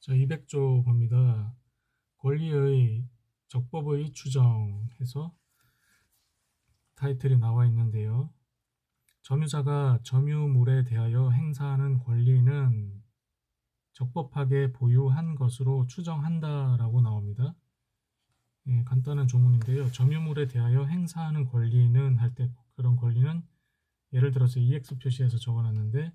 자, 200조 봅니다. 권리의 적법의 추정해서 타이틀이 나와 있는데요. 점유자가 점유물에 대하여 행사하는 권리는 적법하게 보유한 것으로 추정한다라고 나옵니다. 간단한 조문인데요. 점유물에 대하여 행사하는 권리는 할 때 그런 권리는 예를 들어서 EX 표시해서 적어놨는데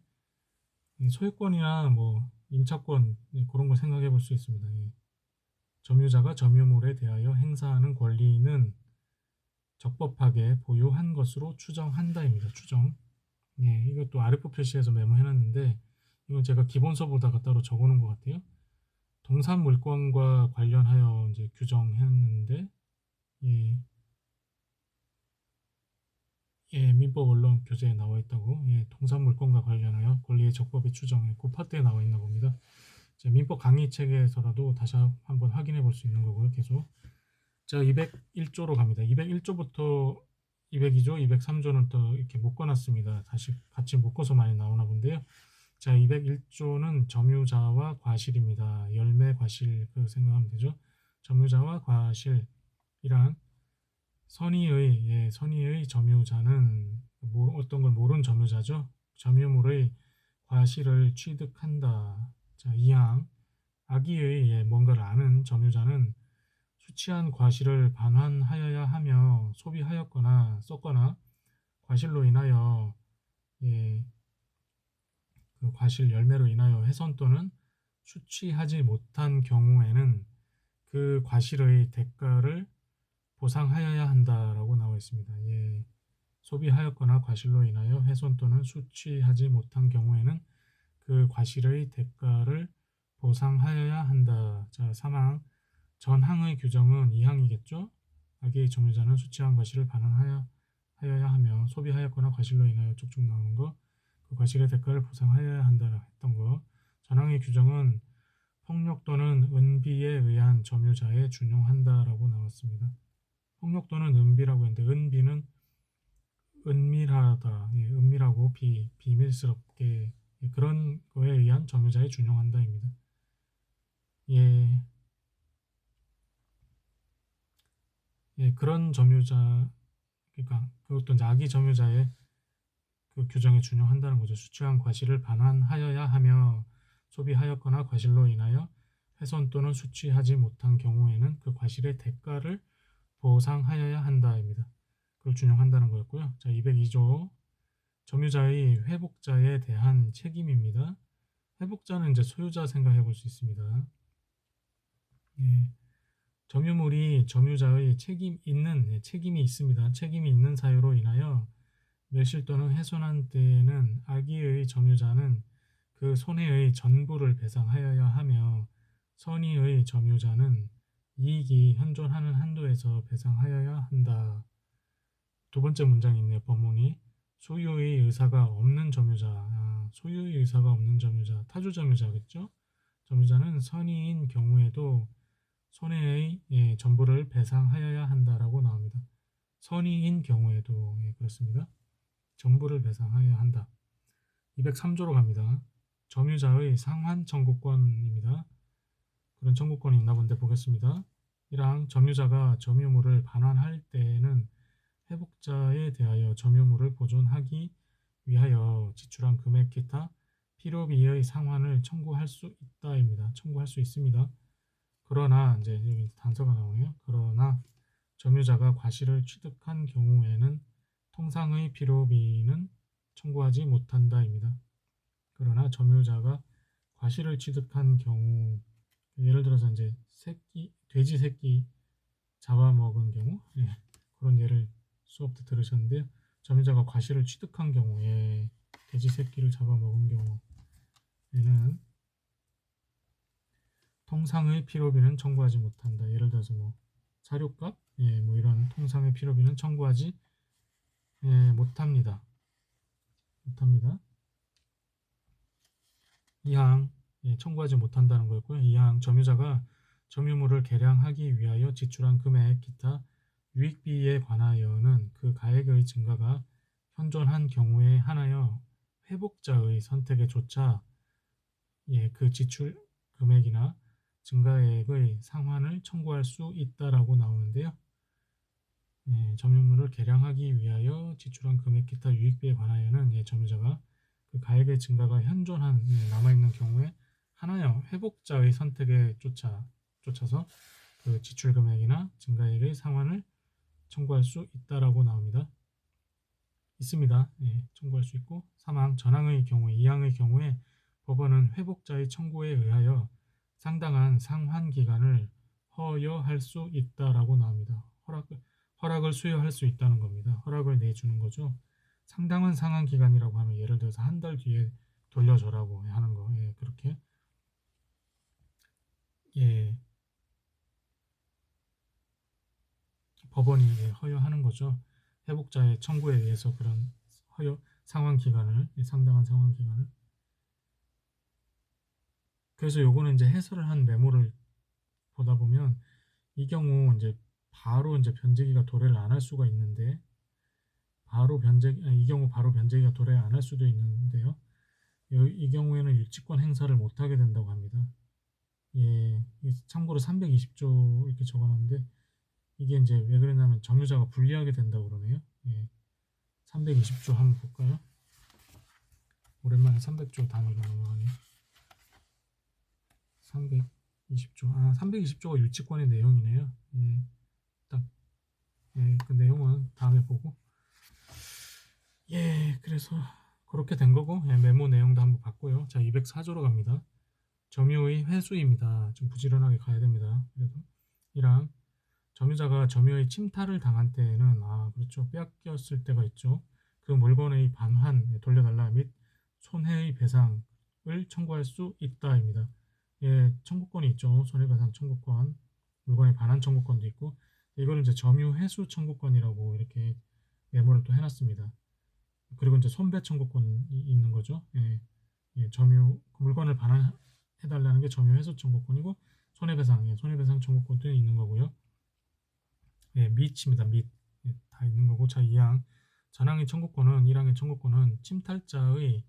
소유권이나 뭐 임차권 그런 걸 생각해 볼 수 있습니다. 점유자가 점유물에 대하여 행사하는 권리는 적법하게 보유한 것으로 추정한다입니다. 추정. 이것도 아랫부 표시해서 메모해놨는데 이건 제가 기본서 보다가 따로 적어놓은 것 같아요. 동산 물권과 관련하여 이제 규정했는데 민법 언론 교재에 나와 있다고. 동산 물권과 관련하여 권리의 적법의 추정에 그 파트에 나와 있나 봅니다. 민법 강의 책에서라도 다시 한번 확인해 볼 수 있는 거고요. 계속. 자, 201조로 갑니다. 201조부터 202조, 203조는 또 이렇게 묶어놨습니다. 다시 같이 묶어서 많이 나오나 본데요. 자, 201조는 점유자와 과실입니다. 열매 과실 그 생각하면 되죠. 점유자와 과실이란 선의의 점유자는 어떤 걸 모르는 점유자죠. 점유물의 과실을 취득한다. 자, 2항 악의의 뭔가를 아는 점유자는 수치한 과실을 반환하여야 하며 소비하였거나 썼거나 과실로 인하여 그 과실 열매로 인하여 훼손 또는 수취하지 못한 경우에는 그 과실의 대가를 보상하여야 한다라고 나와 있습니다. 소비하였거나 과실로 인하여 훼손 또는 수취하지 못한 경우에는 그 과실의 대가를 보상하여야 한다. 자, 3항 전항의 규정은 2항이겠죠. 악의의 점유자는 수취한 과실을 반환하여야 하며 소비하였거나 과실로 인하여 쭉쭉 나오는 거, 그 과실의 대가를 보상하여야 한다 했던 거. 전항의 규정은 폭력 또는 은비에 의한 점유자에 준용한다라고 나왔습니다. 폭력 또는 은비라고 했는데 은비는 은밀하다, 은밀하고 비밀스럽게 그런 거에 의한 점유자에 준용한다입니다. 그런 점유자, 그러니까 그것도 악의 점유자의 그 규정에 준용한다는 거죠. 수취한 과실을 반환하여야 하며 소비하였거나 과실로 인하여 훼손 또는 수취하지 못한 경우에는 그 과실의 대가를 보상하여야 한다입니다. 그걸 준용한다는 거였고요. 자, 202조 점유자의 회복자에 대한 책임입니다. 회복자는 이제 소유자 생각해 볼 수 있습니다. 점유물이 점유자의 책임이 있습니다. 책임이 있는 사유로 인하여 멸실 또는 훼손한 때에는 악의의 점유자는 그 손해의 전부를 배상하여야 하며 선의의 점유자는 이익이 현존하는 한도에서 배상하여야 한다. 두 번째 문장이 있네요. 법문이 소유의 의사가 없는 점유자, 소유의 의사가 없는 점유자, 타주 점유자겠죠? 점유자는 선의인 경우에도 손해의 전부를 배상하여야 한다라고 나옵니다. 선의인 경우에도 그렇습니다. 전부를 배상하여야 한다. 203조로 갑니다. 점유자의 상환 청구권입니다. 그런 청구권이 있나 본데 보겠습니다. 1항 점유자가 점유물을 반환할 때에는 회복자에 대하여 점유물을 보존하기 위하여 지출한 금액 기타 필요비의 상환을 청구할 수 있다입니다. 청구할 수 있습니다. 그러나 이제 여기 단서가 나오네요. 그러나 점유자가 과실을 취득한 경우에는 통상의 필요비는 청구하지 못한다입니다. 그러나 점유자가 과실을 취득한 경우, 예를 들어서 이제 돼지 새끼 잡아먹은 경우, 그런 예를 수업 때 들으셨는데요. 점유자가 과실을 취득한 경우에 돼지 새끼를 잡아먹은 경우에는 통상의 필요비는 청구하지 못한다. 예를 들어서 뭐 사료값, 뭐 이런 통상의 필요비는 청구하지 못합니다. 2항 청구하지 못한다는 거였고요. 2항 점유자가 점유물을 개량하기 위하여 지출한 금액 기타 유익비에 관하여는 그 가액의 증가가 현존한 경우에 한하여 회복자의 선택에 조차 그 지출 금액이나 증가액의 상환을 청구할 수 있다라고 나오는데요. 점유물을 개량하기 위하여 지출한 금액 기타 유익비에 관하여는 점유자가 그 가액의 증가가 현존한 남아있는 경우에 하나여 회복자의 선택에 쫓아서 그 지출 금액이나 증가액의 상환을 청구할 수 있다라고 나옵니다. 있습니다. 청구할 수 있고, 사망, 전항의 경우에, 이항의 경우에 법원은 회복자의 청구에 의하여 상당한 상환 기간을 허여할 수 있다라고 나옵니다. 허락을 수여할 수 있다는 겁니다. 허락을 내주는 거죠. 상당한 상환 기간이라고 하면 예를 들어서 한 달 뒤에 돌려줘라고 하는 거, 그렇게 법원이 허여하는 거죠. 회복자의 청구에 의해서 그런 상환 기간을, 상당한 상환 기간을. 그래서 요거는 이제 해설을 한 메모를 보다 보면 이 경우 이제 바로 이제 변제기가 도래를 안 할 수가 있는데, 이 경우 바로 변제기가 도래를 안 할 수도 있는데요. 이 경우에는 일치권 행사를 못 하게 된다고 합니다. 참고로 320조 이렇게 적어놨는데, 이게 이제 왜 그러냐면 점유자가 불리하게 된다고 그러네요. 320조 한번 볼까요? 오랜만에 300조 단위로 넘어가네요. 320조. 320조가 유치권의 내용이네요. 그 내용은 다음에 보고. 그래서 그렇게 된 거고, 메모 내용도 한번 봤고요. 자, 204조로 갑니다. 점유의 회수입니다. 좀 부지런하게 가야 됩니다. 그래도 1항 점유자가 점유의 침탈을 당한 때에는 그렇죠. 빼앗겼을 때가 있죠. 그 물건의 반환, 돌려달라 및 손해의 배상을 청구할 수 있다입니다. 청구권이 있죠. 손해배상 청구권, 물건의 반환 청구권도 있고, 이걸 이제 점유 회수 청구권이라고 이렇게 메모를 또 해놨습니다. 그리고 이제 손배 청구권이 있는 거죠. 물건을 반환해달라는 게 점유 회수 청구권이고, 손해배상 청구권도 있는 거고요. 밋입니다. 밋. 다 있는 거고. 자, 2항. 1항의 청구권은 침탈자의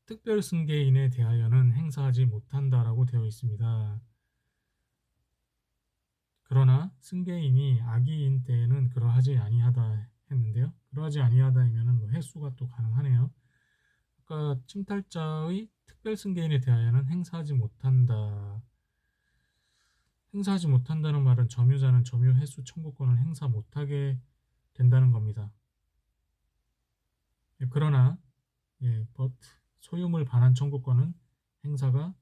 특별 승계인에 대하여는 행사하지 못한다라고 되어 있습니다. 그러나 승계인이 악의인 때에는 그러하지 아니하다 했는데요. 그러하지 아니하다이면은 뭐 해수가 또 가능하네요. 그러니까 침탈자의 특별 승계인에 대하여는 행사하지 못한다. 행사하지 못한다는 말은 점유자는 점유 회수 청구권을 행사 못하게 된다는 겁니다. 그러나 but 소유물 반환 청구권은 행사가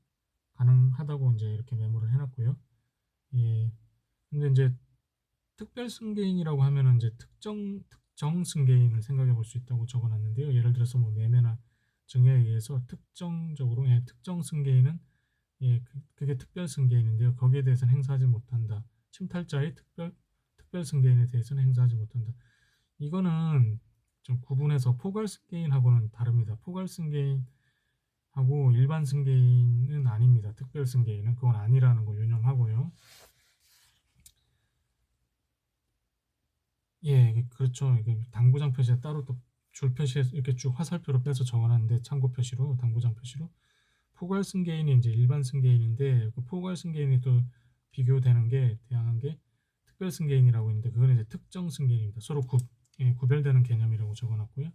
가능하다고 이제 이렇게 메모를 해놨고요. 근데 이제 특별 승계인이라고 하면은 이제 특정 승계인을 생각해 볼 수 있다고 적어놨는데요. 예를 들어서 뭐 매매나 증여에 의해서 특정적으로 특정 승계인은 그게 특별 승계인인데요. 거기에 대해서는 행사하지 못한다. 침탈자의 특별 승계인에 대해서는 행사하지 못한다. 이거는 좀 구분해서 포괄 승계인하고는 다릅니다. 포괄 승계인하고 일반 승계인은 아닙니다. 특별 승계인은 그건 아니라는 거 유념하고요. 그렇죠. 당구장 표시에 따로 또 줄 표시에 이렇게 쭉 화살표로 빼서 적어놨는데 참고 표시로, 당구장 표시로. 포괄 승계인이 이제 일반 승계인인데, 그 포괄 승계인이 또 비교되는 게 대항한 게 특별 승계인이라고 있는데, 그건 이제 특정 승계인입니다. 서로 구별되는 개념이라고 적어놨고요.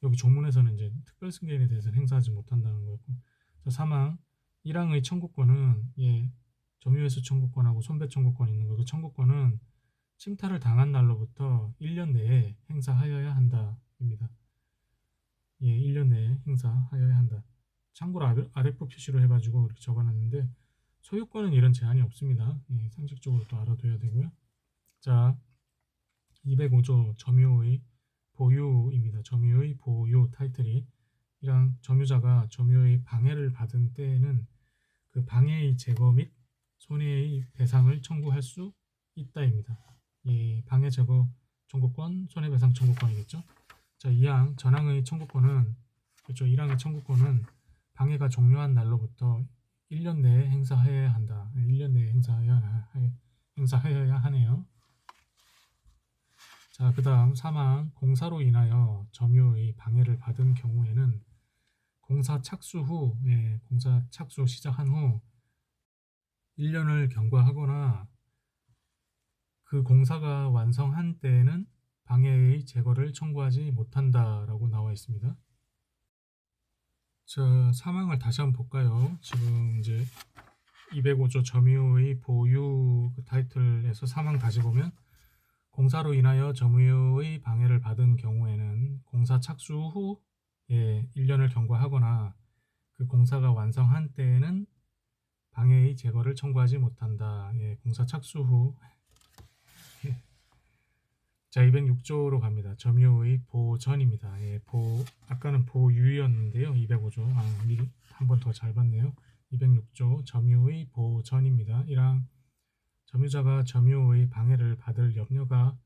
여기 조문에서는 이제 특별 승계인에 대해서는 행사하지 못한다는 거였고. 자, 3항 1항의 청구권은 점유회수 청구권하고 손배 청구권이 있는 거. 그 청구권은 침탈을 당한 날로부터 1년 내에 행사하여야 한다입니다. 1년 내에 행사하여야 한다. 참고로 아랫부 표시로 해가지고 이렇게 적어놨는데, 소유권은 이런 제한이 없습니다. 상식적으로 또 알아둬야 되고요. 자, 205조 점유의 보유입니다. 점유의 보유 타이틀이 점유자가 점유의 방해를 받은 때에는 그 방해의 제거 및 손해의 배상을 청구할 수 있다입니다. 방해 제거 청구권, 손해배상 청구권이겠죠. 자, 2항 전항의 청구권은, 그렇죠. 1항의 청구권은 방해가 종료한 날로부터 1년 내에 행사해야 한다. 1년 내에 행사하여야 하네요. 자, 그 다음 3항 공사로 인하여 점유의 방해를 받은 경우에는 공사 착수 시작한 후 1년을 경과하거나 그 공사가 완성한 때에는 방해의 제거를 청구하지 못한다라고 나와 있습니다. 자, 사망을 다시 한번 볼까요? 지금 이제 205조 점유의 보유 그 타이틀에서 사망 다시 보면 공사로 인하여 점유의 방해를 받은 경우에는 공사 착수 후 1년을 경과하거나 그 공사가 완성한 때에는 방해의 제거를 청구하지 못한다. 공사 착수 후. 자, 206조로 갑니다. 점유의 보전입니다. 아까는 보유였는데요. 205조. 미리 한 번 더 잘 봤네요. 206조 점유의 보전입니다. 1항 점유자가 점유의 방해를 받을 염려가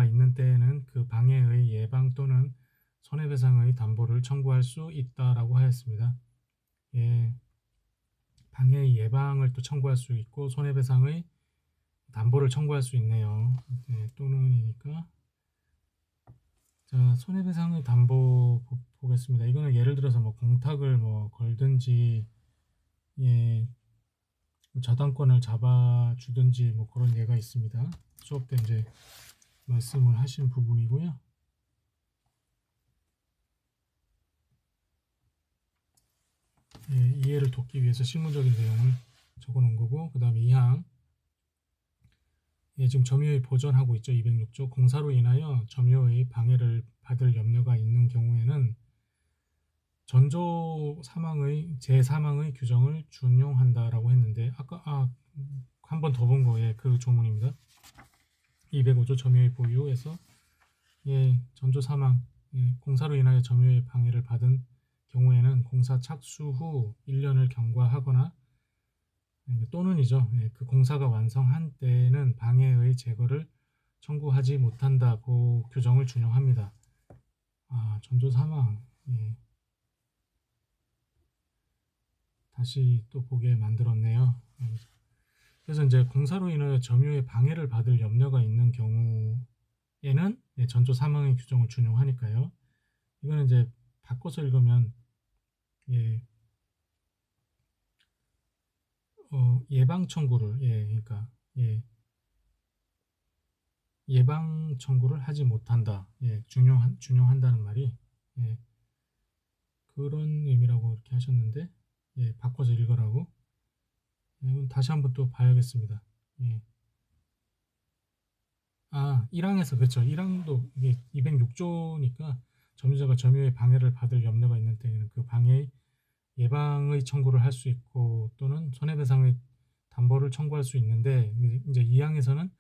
있는 때에는 그 방해의 예방 또는 손해배상의 담보를 청구할 수 있다라고 하였습니다. 방해의 예방을 또 청구할 수 있고 손해배상의 담보를 청구할 수 있네요. 또는이니까. 자, 손해배상의 담보 보겠습니다. 이거는 예를 들어서 뭐 공탁을 뭐 걸든지 저당권을 잡아주든지 뭐 그런 예가 있습니다. 수업 때 이제 말씀을 하신 부분이고요. 이해를 돕기 위해서 실무적인 내용을 적어 놓은 거고, 그 다음에 2항 지금 점유의 보전하고 있죠. 206조 공사로 인하여 점유의 방해를 받을 염려가 있는 경우에는 전조 사망의 재사망의 규정을 준용한다라고 했는데 아까 한 번 더 본 거에 그 조문입니다. 205조 점유의 보유에서 전조 사망 공사로 인하여 점유의 방해를 받은 경우에는 공사 착수 후 1년을 경과하거나 또는이죠. 그 공사가 완성한 때에는 방해의 제거를 청구하지 못한다고 규정을 준용합니다. 전조 사망. 다시 또 보게 만들었네요. 그래서 이제 공사로 인하여 점유의 방해를 받을 염려가 있는 경우에는 전조 사망의 규정을 준용하니까요. 이거는 이제 바꿔서 읽으면 예방 청구를 그러니까 예방 청구를 하지 못한다. 준용한다는 말이 그런 의미라고 이렇게 하셨는데 바꿔서 읽으라고. 이건 다시 한번 또 봐야겠습니다. 1항에서 그렇죠. 1항도 이게 206조니까 점유자가 점유의 방해를 받을 염려가 있는 때에는 그 방해 예방의 청구를 할 수 있고 또는 손해배상의 담보를 청구할 수 있는데 이제 2항에서는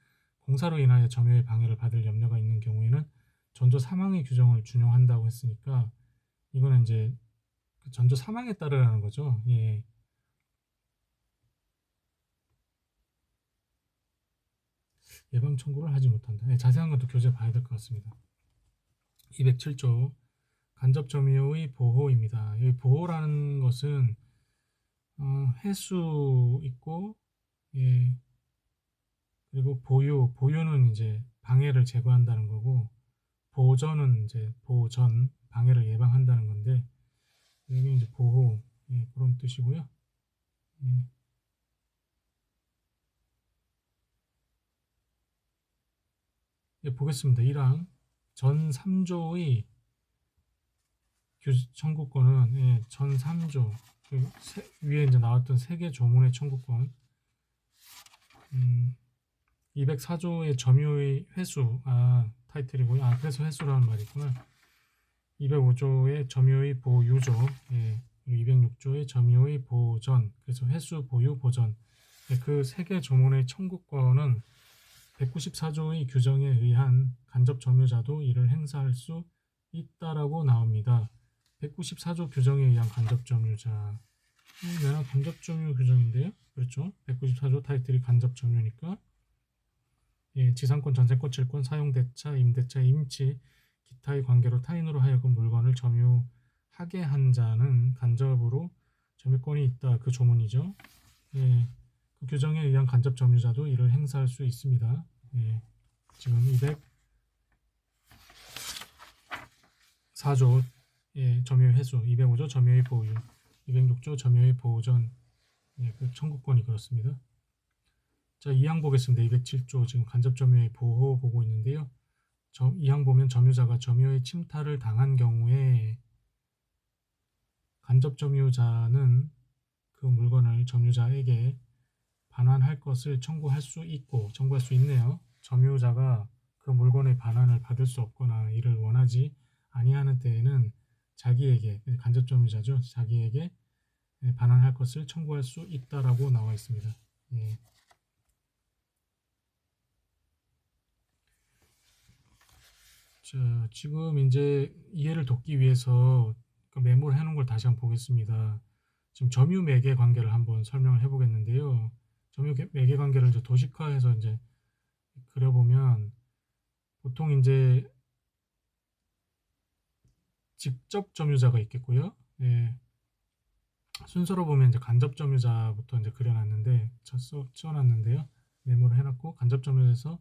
공사로 인하여 점유의 방해를 받을 염려가 있는 경우에는 전조 사망의 규정을 준용한다고 했으니까 이거는 이제 전조 사망에 따르라는 거죠. 예방 청구를 하지 못한다. 자세한 건 또 교재 봐야 될 것 같습니다. 207조 간접 점유의 보호입니다. 여기 보호라는 것은 해수 있고 그리고 보유는 이제 방해를 제거한다는 거고 보전은 이제 보전 방해를 예방한다는 건데 여기 이제 보호 그런 뜻이고요. 보겠습니다. 1항 전 3조의 청구권은 전 3조 위에 이제 나왔던 3개 조문의 청구권 204조의 점유의 회수 타이틀이고요. 그래서 회수라는 말이 있구나. 205조의 점유의 보유조 206조의 점유의 보전 그래서 회수 보유 보전 그 3개 조문의 청구권은 194조의 규정에 의한 간접 점유자도 이를 행사할 수 있다라고 나옵니다. 194조 규정에 의한 간접 점유자 간접 점유 규정인데요. 그렇죠. 194조 타이틀이 간접 점유니까 지상권, 전세권, 질권, 사용대차, 임대차, 임치, 기타의 관계로 타인으로 하여금 물건을 점유하게 한 자는 간접으로 점유권이 있다. 그 조문이죠. 그 규정에 의한 간접 점유자도 이를 행사할 수 있습니다. 지금 204조 점유의 회수, 205조 점유의 보유, 206조 점유의 보전 예, 그 청구권이 그렇습니다. 자, 2항 보겠습니다. 207조 지금 간접점유의 보호 보고 있는데요. 2항 보면 점유자가 점유의 침탈을 당한 경우에 간접점유자는 그 물건을 점유자에게 반환할 것을 청구할 수 있네요. 점유자가 그 물건의 반환을 받을 수 없거나 이를 원하지 아니하는 때에는 자기에게, 간접점유자죠, 자기에게 반환할 것을 청구할 수 있다라고 나와 있습니다. 예. 자, 지금 이제 이해를 돕기 위해서 그 메모를 해놓은 걸 다시 한번 보겠습니다. 지금 점유 매개 관계를 한번 설명을 해보겠는데요. 점유 매개 관계를 이제 도식화해서 이제 그려보면 보통 이제 직접 점유자가 있겠고요. 예. 순서로 보면 이제 간접 점유자부터 이제 그려놨는데 써놨는데요. 메모를 해놨고 간접 점유자에서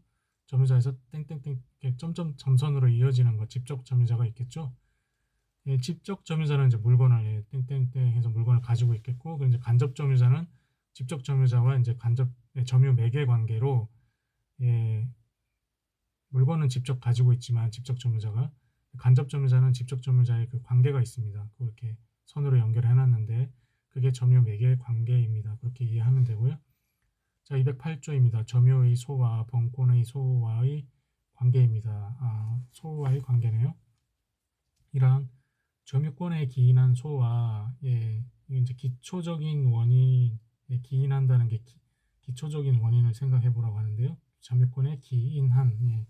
땡땡땡 점점 점선으로 이어지는 거 직접 점유자가 있겠죠. 예, 직접 점유자는 이제 물건을 땡땡땡 해서 물건을 가지고 있겠고, 그리고 이제 간접 점유자는 직접 점유자와 이제 점유 매개 관계로 예, 물건은 직접 가지고 있지만 직접 점유자가 간접 점유자는 직접 점유자의 그 관계가 있습니다. 그렇게 선으로 연결해 놨는데 그게 점유 매개 관계입니다. 그렇게 이해하면 되고요. 자, 208조입니다. 점유의 소와 번권의 소와의 관계입니다. 소와의 관계네요. 이랑 점유권에 기인한 소와 이제 기초적인 원인에 기인한다는 게 기초적인 원인을 생각해 보라고 하는데요. 점유권에 기인한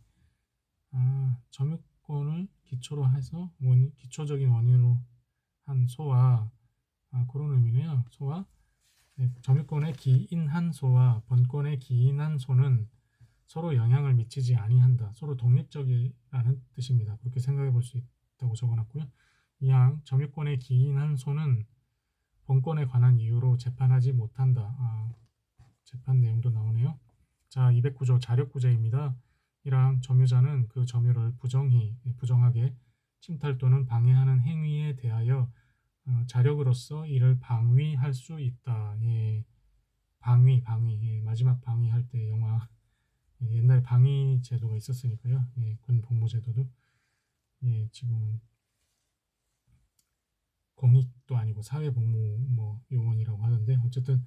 점유권을 기초로 해서 기초적인 원인으로 한 소와 그런 의미네요. 소와 점유권에 기인한 소와 번권에 기인한 소는 서로 영향을 미치지 아니한다. 서로 독립적이라는 뜻입니다. 그렇게 생각해 볼 수 있다고 적어놨고요. 이항 점유권에 기인한 소는 번권에 관한 이유로 재판하지 못한다. 재판 내용도 나오네요. 자, 209조 자력구제입니다. 이랑 점유자는 그 점유를 부정하게 침탈 또는 방해하는 행위에 대하여 자력으로서 이를 방위할 수 있다. 예, 방위. 예, 마지막 방위할 때 영화 옛날에 방위 제도가 있었으니까요. 예, 군 복무 제도도 예, 지금은 공익도 아니고 사회복무 뭐 요원이라고 하던데 어쨌든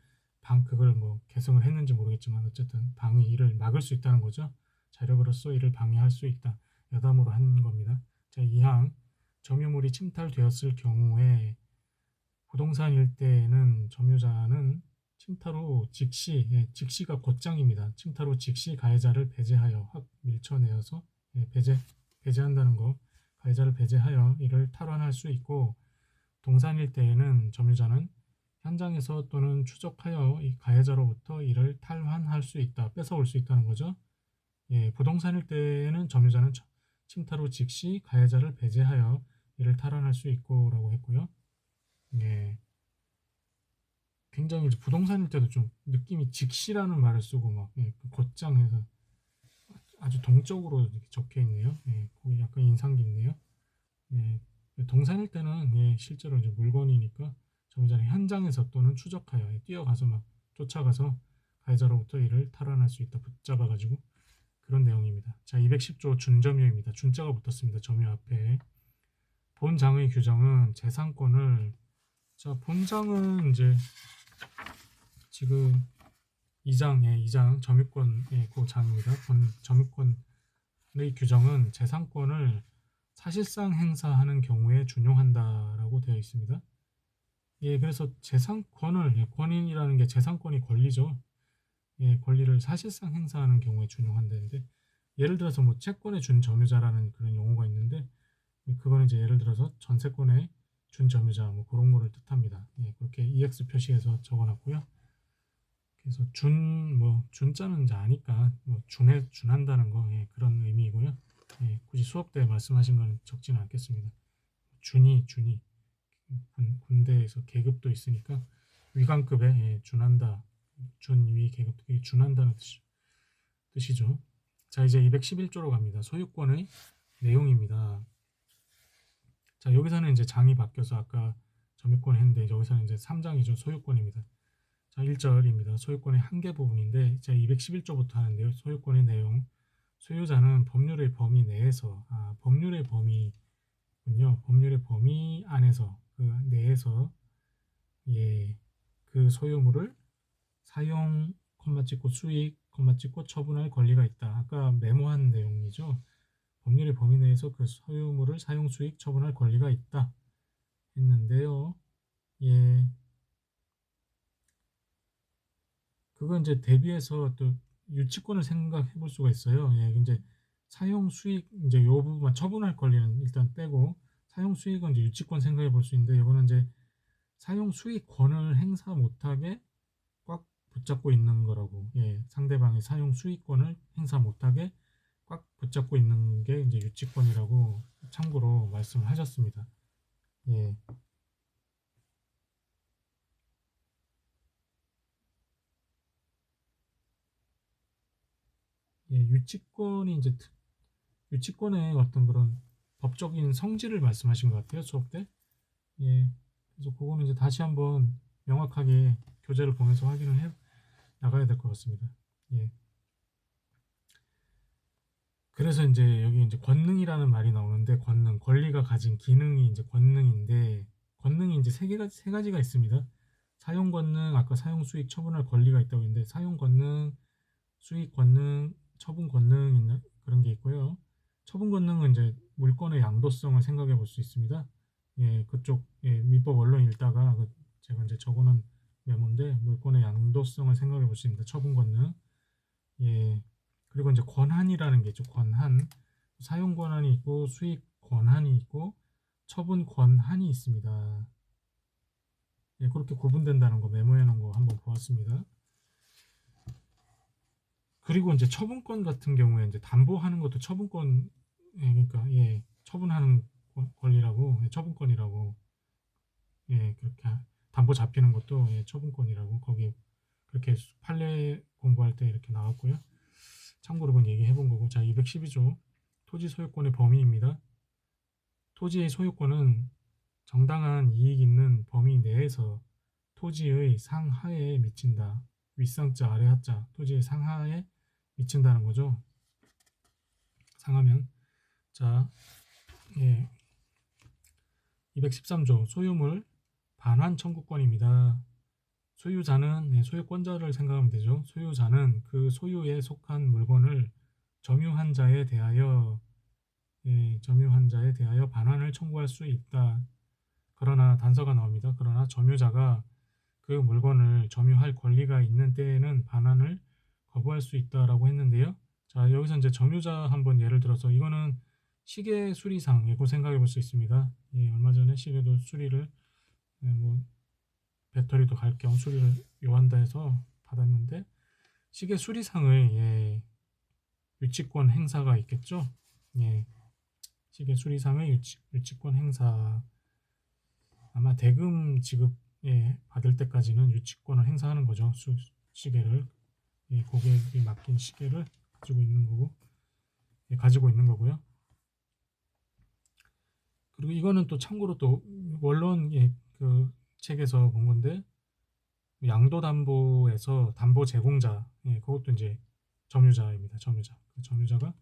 그걸 뭐 개성을 했는지 모르겠지만 어쨌든 방위를 막을 수 있다는 거죠. 자력으로서 이를 방해할 수 있다. 여담으로 한 겁니다. 자, 2항 점유물이 침탈되었을 경우에 부동산 일대에는 점유자는 침탈 후 즉시가 곧장입니다. 침탈 후 즉시 가해자를 배제하여 확 밀쳐내어서 배제한다는 거, 가해자를 배제하여 이를 탈환할 수 있고, 동산 일대에는 점유자는 현장에서 또는 추적하여 이 가해자로부터 이를 탈환할 수 있다, 뺏어올 수 있다는 거죠. 예, 부동산 일대에는 점유자는 침탈 후 즉시 가해자를 배제하여 이를 탈환할 수 있고라고 했고요. 예, 굉장히 이제 부동산일 때도 좀 느낌이 직시라는 말을 쓰고 막 곧장해서 아주 동적으로 이렇게 적혀 있네요. 예, 거기 약간 인상 깊네요. 예, 동산일 때는 실제로 이제 물건이니까 점유자는 현장에서 또는 추적하여 뛰어가서 막 쫓아가서 가해자로부터 이를 탈환할 수 있다. 붙잡아가지고 그런 내용입니다. 자, 210조 준점유입니다. 준자가 붙었습니다. 점유 앞에. 본장의 규정은 재산권을 본장은 이제 지금 2장 점유권의 그 장입니다. 점유권의 규정은 재산권을 사실상 행사하는 경우에 준용한다라고 되어 있습니다. 예, 그래서 재산권을 권인이라는 게 재산권이 권리죠. 예, 권리를 사실상 행사하는 경우에 준용한다는데 예를 들어서 뭐 채권의 준점유자라는 그런 용어가 있는데 그거는 이제 예를 들어서 전세권의 준점유자 뭐 그런 거를 뜻합니다. 예, 그렇게 EX 표시해서 적어놨고요. 그래서 준자는 이제 아니까 뭐 준한다는 거 그런 의미이고요. 예, 굳이 수업 때 말씀하신 건 적지는 않겠습니다. 준이 군대에서 계급도 있으니까 위관급에 준한다, 준위 계급 준한다는 뜻이죠. 자, 이제 211조로 갑니다. 소유권의 내용입니다. 자, 여기서는 이제 장이 바뀌어서 아까 점유권 했는데 여기서는 이제 3장이죠. 소유권입니다. 자, 1절입니다. 소유권의 한계 부분인데, 자, 211조부터 하는데요. 소유권의 내용. 소유자는 법률의 범위 내에서, 법률의 범위군요. 법률의 범위 안에서, 그 내에서, 예, 그 소유물을 사용, 콤마 찍고 수익, 콤마 찍고 처분할 권리가 있다. 아까 메모한 내용이죠. 법률의 범위 내에서 그 소유물을 사용, 수익, 처분할 권리가 있다. 했는데요. 예. 그건 이제 대비해서 또 유치권을 생각해 볼 수가 있어요. 예, 이제 사용 수익 이제 요 부분만 처분할 권리는 일단 빼고 사용 수익은 이제 유치권 생각해 볼 수 있는데 이거는 이제 사용 수익권을 행사 못하게 꽉 붙잡고 있는 거라고. 예, 상대방의 사용 수익권을 행사 못하게 꽉 붙잡고 있는 게 이제 유치권이라고 참고로 말씀을 하셨습니다. 예. 예, 유치권이 이제 유치권의 어떤 그런 법적인 성질을 말씀하신 것 같아요, 수업 때. 예, 그래서 그거는 이제 다시 한번 명확하게 교재를 보면서 확인을 해 나가야 될 것 같습니다. 예. 그래서 이제 여기 이제 권능이라는 말이 나오는데 권능, 권리가 가진 기능이 이제 권능인데 권능이 이제 세 가지가 있습니다. 사용 권능, 아까 사용 수익 처분할 권리가 있다고 했는데 사용 권능, 수익 권능, 처분 권능 있는 그런 게 있고요. 처분 권능은 이제 물건의 양도성을 생각해 볼 수 있습니다. 예, 그쪽 예, 민법 원론 읽다가 제가 이제 적어놓은 메모인데 물건의 양도성을 생각해 볼 수 있습니다. 처분 권능. 예, 그리고 이제 권한이라는 게 있죠. 권한. 사용 권한이 있고 수익 권한이 있고 처분 권한이 있습니다. 예, 그렇게 구분된다는 거 메모해 놓은 거 한번 보았습니다. 그리고 이제 처분권 같은 경우에 이제 담보하는 것도 처분권, 예, 그러니까 예, 처분하는 권리라고, 예, 처분권이라고, 예, 그렇게 담보 잡히는 것도 예, 처분권이라고 거기 그렇게 판례 공부할 때 이렇게 나왔고요. 참고로 그건 얘기해 본 거고, 자, 212조 토지 소유권의 범위입니다. 토지의 소유권은 정당한 이익 있는 범위 내에서 토지의 상하에 미친다. 윗상자 아래 하자 토지의 상하에 미친다는 거죠. 상하면 자, 예, 213조 소유물 반환 청구권입니다. 소유자는 소유권자를 생각하면 되죠. 소유자는 그 소유에 속한 물건을 점유한 자에 대하여 점유한 자에 대하여 반환을 청구할 수 있다. 그러나 단서가 나옵니다. 그러나 점유자가 그 물건을 점유할 권리가 있는 때에는 반환을 거부할 수 있다라고 했는데요. 자, 여기서 이제 점유자 한번 예를 들어서 이거는 시계 수리상이고 생각해 볼 수 있습니다. 예, 얼마 전에 시계도 수리를 뭐 배터리도 갈 겸 수리를 요한다 해서 받았는데 시계 수리상의 유치권 행사가 있겠죠. 예, 시계 수리상의 유치권 행사 아마 대금 지급 받을 때까지는 유치권을 행사하는 거죠. 시계를 고객이 맡긴 시계를 가지고 있는 거고 가지고 있는 거고요. 그리고 이거는 또 참고로 또 원론 그 책에서 본 건데 양도담보에서 담보 제공자 그것도 이제 점유자입니다. 점유자. 그 점유자가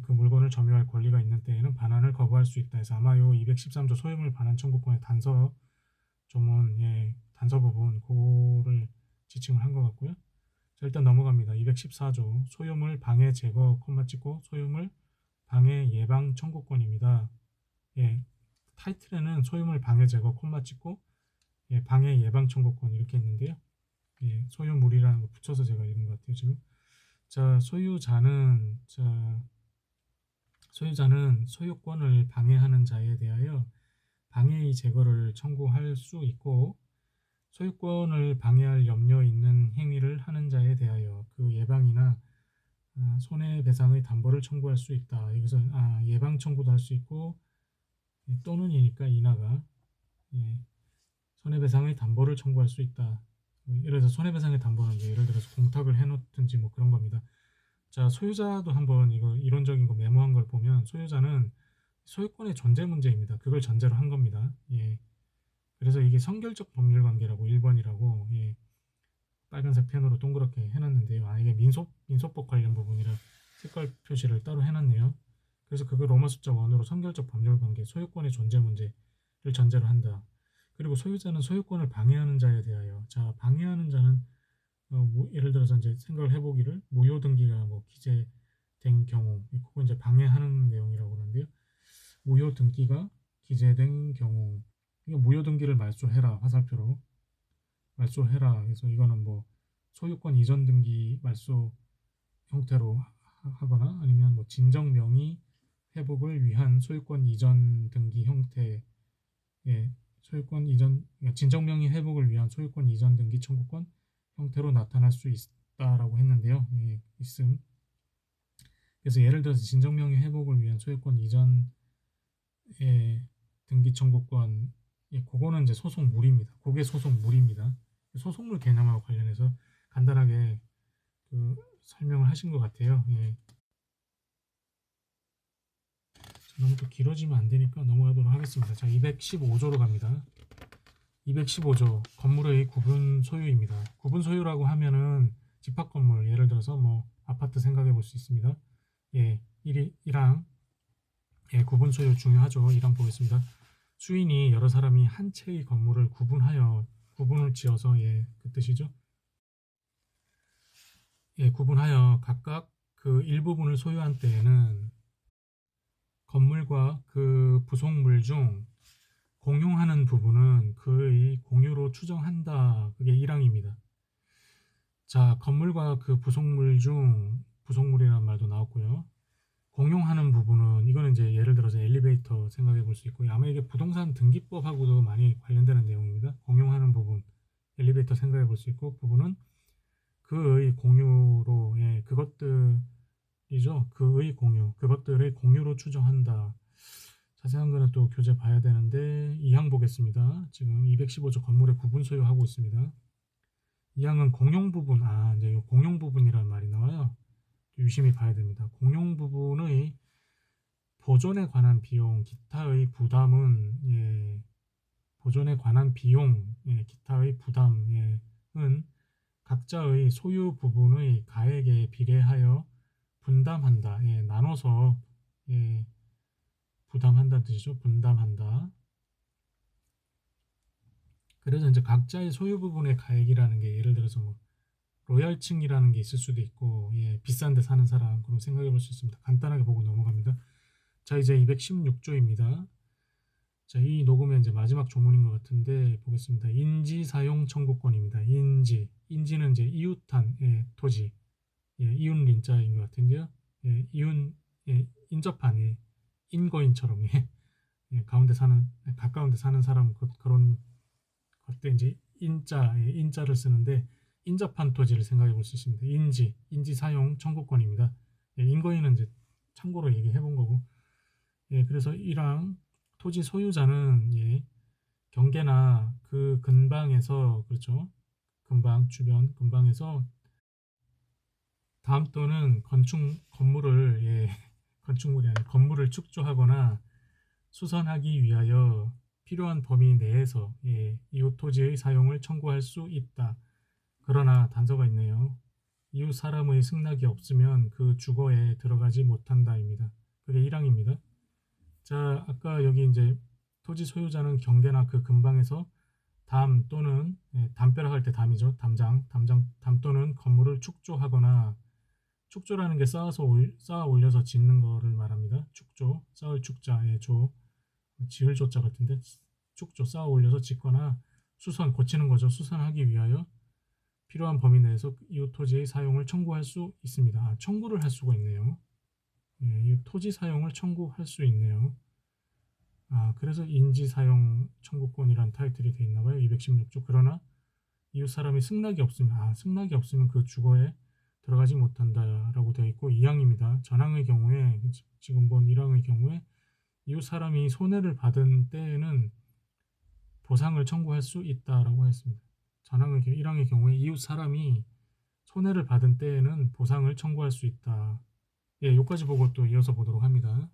그 물건을 점유할 권리가 있는 때에는 반환을 거부할 수 있다 해서 아마 요 213조 소유물 반환 청구권의 단서 조문 단서 부분 그거를 지칭을 한 것 같고요. 자, 일단 넘어갑니다. 214조 소유물 방해 제거 콤마 찍고 소유물 방해 예방 청구권입니다. 예, 타이틀에는 소유물 방해 제거 콤마 찍고 방해 예방 청구권 이렇게 있는데요. 예, 소유물이라는 거 붙여서 제가 읽은 것 같아요 지금. 자, 소유자는 소유권을 방해하는 자에 대하여 방해의 제거를 청구할 수 있고 소유권을 방해할 염려 있는 행위를 하는 자에 대하여 그 예방이나 손해배상의 담보를 청구할 수 있다. 여기서 예방 청구도 할 수 있고 또는이니까 인하가 손해배상의 담보를 청구할 수 있다. 예를 들어서 손해배상의 담보는 예를 들어서 공탁을 해놓든지 뭐 그런 겁니다. 자, 소유자도 한번 이거 이론적인 거 메모한 걸 보면 소유자는 소유권의 존재 문제입니다. 그걸 전제로 한 겁니다. 예. 그래서 이게 성결적 법률 관계라고 1번이라고 빨간색 펜으로 동그랗게 해놨는데요. 아, 이게 민소법 관련 부분이라 색깔 표시를 따로 해놨네요. 그래서 그걸 로마 숫자 1으로 선결적 법률 관계, 소유권의 존재 문제를 전제로 한다. 그리고 소유자는 소유권을 방해하는 자에 대하여, 자, 방해하는 자는 예를 들어서 이제 생각을 해보기를 무효 등기가 뭐 기재된 경우, 그거 이제 방해하는 내용이라고 그러는데요. 무효 등기가 기재된 경우, 이게 무효 등기를 말소해라, 화살표로 말소해라. 그래서 이거는 뭐 소유권 이전 등기 말소 형태로 하거나 아니면 뭐 진정 명의 회복을 위한 소유권 이전 등기 형태의 소유권 이전, 그러니까 진정 명의 회복을 위한 소유권 이전 등기 청구권 형태로 나타날 수 있다라고 했는데요. 예, 있음. 그래서 예를 들어서 진정 명의 회복을 위한 소유권 이전의 등기 청구권, 그거는 이제 소속물입니다. 그게 소속물입니다. 소속물 개념하고 관련해서 간단하게 설명을 하신 것 같아요. 예. 너무 또 길어지면 안 되니까 넘어가도록 하겠습니다. 자, 215조로 갑니다. 215조 건물의 구분 소유입니다. 구분 소유라고 하면은 집합 건물, 예를 들어서 뭐 아파트 생각해 볼 수 있습니다. 예, 1항 예, 구분 소유 중요하죠. 1항 보겠습니다. 수인이 여러 사람이 한 채의 건물을 구분을 지어서, 예, 그 뜻이죠. 예, 구분하여 각각 그 일부분을 소유한 때에는 건물과 그 부속물 중 공용하는 부분은 그의 공유로 추정한다. 그게 1항입니다. 자, 건물과 그 부속물 중, 부속물이라는 말도 나왔고요. 공용하는 부분은, 이거는 이제 예를 들어서 엘리베이터 생각해 볼 수 있고요. 아마 이게 부동산 등기법하고도 많이 관련되는 내용입니다. 공용하는 부분, 엘리베이터 생각해 볼 수 있고, 부분은 그의 공유로, 예, 그것들이죠. 그의 공유, 그것들의 공유로 추정한다. 자세한 거는 또 교재 봐야 되는데 2항 보겠습니다. 지금 215조 건물의 구분 소유하고 있습니다. 2항은 공용 부분, 이제 이 공용 부분이라는 말이 나와요. 유심히 봐야 됩니다. 공용 부분의 보존에 관한 비용, 기타의 부담은, 예, 보존에 관한 비용, 예, 기타의 부담은 각자의 소유 부분의 가액에 비례하여 분담한다. 예, 나눠서, 예, 부담한다는 뜻이죠. 분담한다. 그래서 이제 각자의 소유 부분의 가액이라는 게 예를 들어서 뭐 로얄층이라는 게 있을 수도 있고, 예, 비싼 데 사는 사람, 그럼 생각해 볼 수 있습니다. 간단하게 보고 넘어갑니다. 자, 이제 216조입니다. 자, 이 녹음의 이제 마지막 조문인 것 같은데 보겠습니다. 인지 사용 청구권입니다. 인지는 이제 이웃한, 예, 토지, 예, 이웃린자인 것 같은데요. 예, 예, 인접한, 예, 인거인처럼, 예, 예, 가까운 데 사는 사람, 그런 그때 이제 인자를 쓰는데 인접한 토지를 생각해 볼 수 있습니다. 인지 사용 청구권입니다. 예, 인거인은 이제 참고로 얘기해 본 거고, 예, 그래서 1항 토지 소유자는, 예, 경계나 그 근방에서, 그렇죠, 주변 근방에서 다음 또는 건물을, 예, 건축물이 아니라 건물을 축조하거나 수선하기 위하여 필요한 범위 내에서, 예, 이웃 토지의 사용을 청구할 수 있다. 그러나 단서가 있네요. 이웃 사람의 승낙이 없으면 그 주거에 들어가지 못한다입니다. 그게 1항입니다. 자, 아까 여기 이제 토지 소유자는 경계나 그 근방에서 담 또는, 예, 담벼락 할 때 담이죠. 담 또는 건물을 축조하거나, 축조라는 게 쌓아 올려서 짓는 거를 말합니다. 축조, 쌓을 축자의 조, 지을 조자 같은데 축조, 쌓아 올려서 짓거나 고치는 거죠. 수선하기 위하여 필요한 범위 내에서 이웃 토지의 사용을 청구할 수 있습니다. 청구를 할 수가 있네요. 예, 이 토지 사용을 청구할 수 있네요. 그래서 인지사용 청구권이란 타이틀이 되어 있나 봐요. 216조. 그러나 이웃 사람이 승낙이 없으면 그 주거에 들어가지 못한다라고 되어 있고, 2항입니다. 전항의 경우에, 지금 본 1항의 경우에 이웃 사람이 손해를 받은 때에는 보상을 청구할 수 있다라고 했습니다. 1항의 경우에 이웃 사람이 손해를 받은 때에는 보상을 청구할 수 있다. 예, 여기까지 보고 또 이어서 보도록 합니다.